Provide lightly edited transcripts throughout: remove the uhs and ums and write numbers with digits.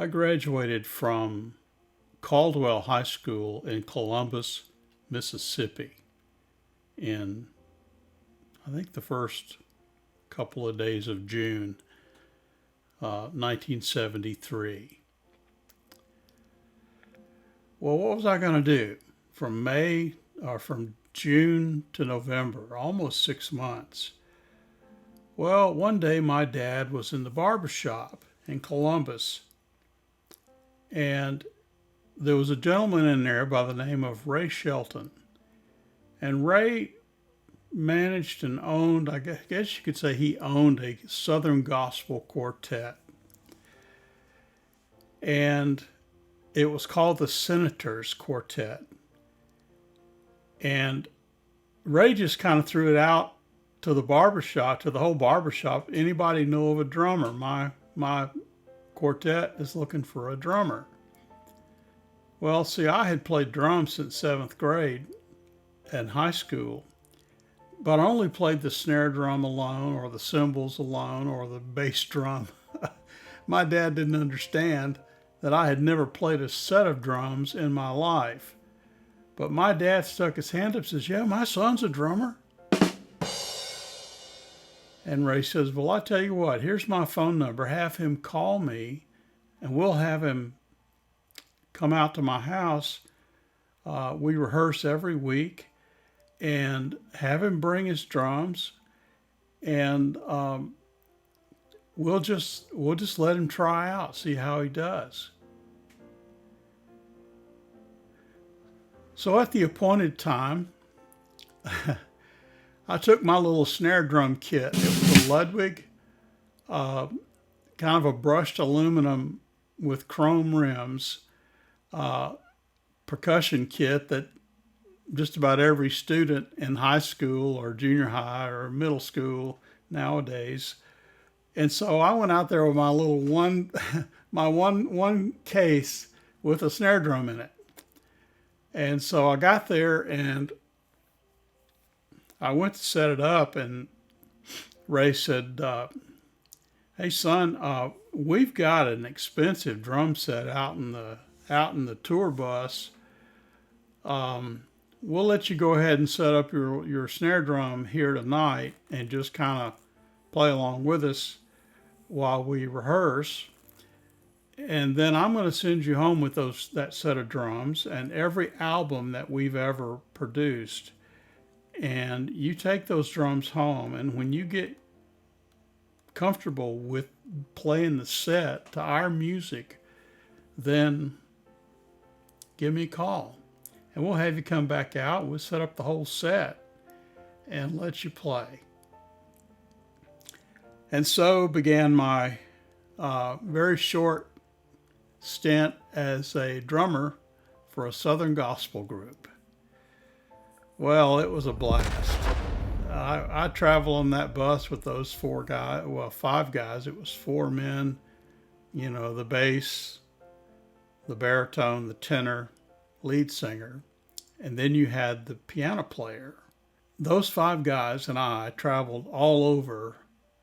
I graduated from Caldwell High School in Columbus, Mississippi in, I think, the first couple of days of June, 1973. Well, what was I going to do from June to November, almost 6 months? Well, one day my dad was in the barber shop in Columbus, and there was a gentleman in there by the name of Ray Shelton. And Ray managed and owned, I guess you could say he owned a Southern Gospel quartet. And it was called the Senators Quartet. And Ray just kind of threw it out to the barbershop, to the whole barbershop. Anybody know of a drummer? My quartet is looking for a drummer. Well, see, I had played drums since 7th grade in high school, but I only played the snare drum alone, or the cymbals alone, or the bass drum. My dad didn't understand that I had never played a set of drums in my life. But my dad stuck his hand up and says, "Yeah, my son's a drummer." And Ray says, "Well, I tell you what, here's my phone number. Have him call me, and we'll have him come out to my house. We rehearse every week, and have him bring his drums, and we'll just let him try out, see how he does." So at the appointed time, I took my little snare drum kit. It was a Ludwig, kind of a brushed aluminum with chrome rims, percussion kit that just about every student in high school or junior high or middle school nowadays. And so I went out there with my little one case with a snare drum in it. And so I got there and I went to set it up, and Ray said, "Hey son, we've got an expensive drum set out in the tour bus. We'll let you go ahead and set up your snare drum here tonight and just kind of play along with us while we rehearse. And then I'm going to send you home with that set of drums and every album that we've ever produced. And you take those drums home, and when you get comfortable with playing the set to our music, then give me a call. And we'll have you come back out. We'll set up the whole set and let you play." And so began my very short stint as a drummer for a Southern Gospel group. Well, it was a blast. I traveled on that bus with those 5 guys. It was 4 men, the bass, the baritone, the tenor, lead singer, and then you had the piano player. Those 5 guys and I traveled all over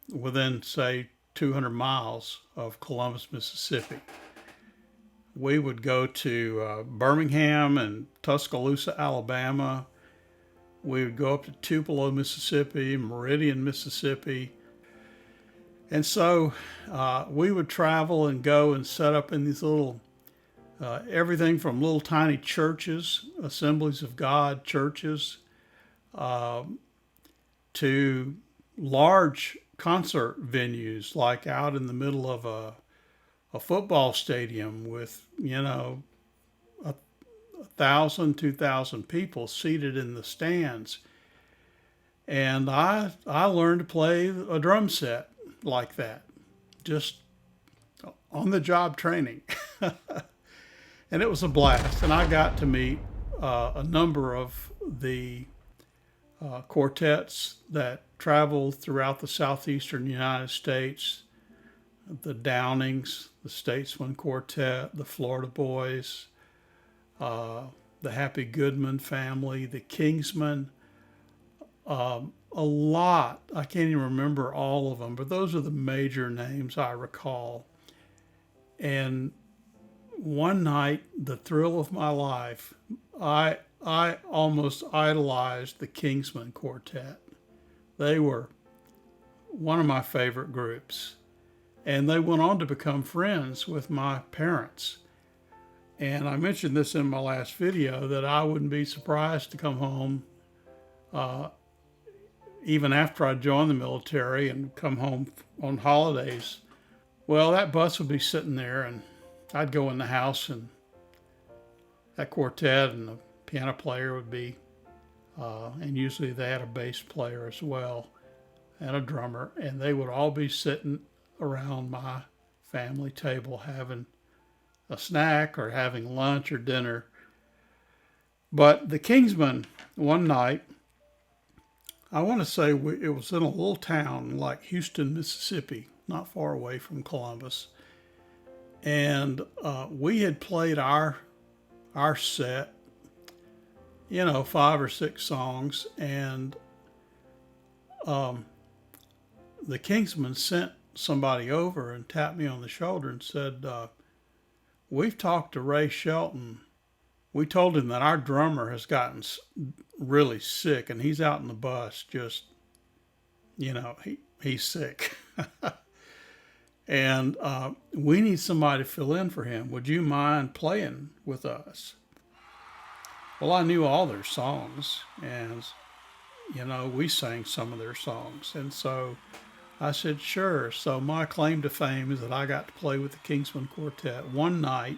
within, say, 200 miles of Columbus, Mississippi. We would go to Birmingham and Tuscaloosa, Alabama. We would go up to Tupelo, Mississippi, Meridian, Mississippi. And so we would travel and go and set up in these little, everything from little tiny churches, Assemblies of God churches, to large concert venues, like out in the middle of a football stadium with, 1,000, 2,000 people seated in the stands. And I learned to play a drum set like that, just on the job training. And it was a blast. And I got to meet a number of the quartets that traveled throughout the southeastern United States: the Downings, the Statesman Quartet, the Florida Boys, the Happy Goodman family, the Kingsmen, a lot. I can't even remember all of them, but those are the major names I recall. And one night, the thrill of my life, I almost idolized the Kingsmen Quartet. They were one of my favorite groups. And they went on to become friends with my parents. And I mentioned this in my last video that I wouldn't be surprised to come home even after I joined the military and come home on holidays. Well, that bus would be sitting there and I'd go in the house and that quartet and the piano player would be, and usually they had a bass player as well and a drummer, and they would all be sitting around my family table having a snack or having lunch or dinner. But the Kingsmen, one night, I want to say it was in a little town like Houston, Mississippi, not far away from Columbus. And we had played our set, 5 or 6 songs, and the Kingsmen sent somebody over and tapped me on the shoulder and said, we've talked to Ray Shelton. We told him that our drummer has gotten really sick and he's out in the bus just, he's sick. And we need somebody to fill in for him. Would you mind playing with us? Well, I knew all their songs and, we sang some of their songs. And so I said, sure. So my claim to fame is that I got to play with the Kingsmen Quartet one night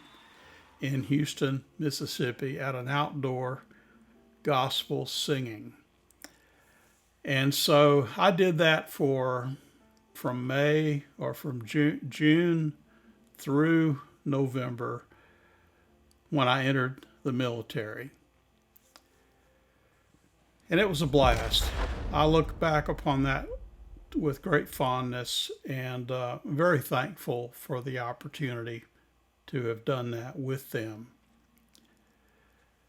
in Houston, Mississippi at an outdoor gospel singing. And so I did that from June through November when I entered the military. And it was a blast. I look back upon that with great fondness and very thankful for the opportunity to have done that with them.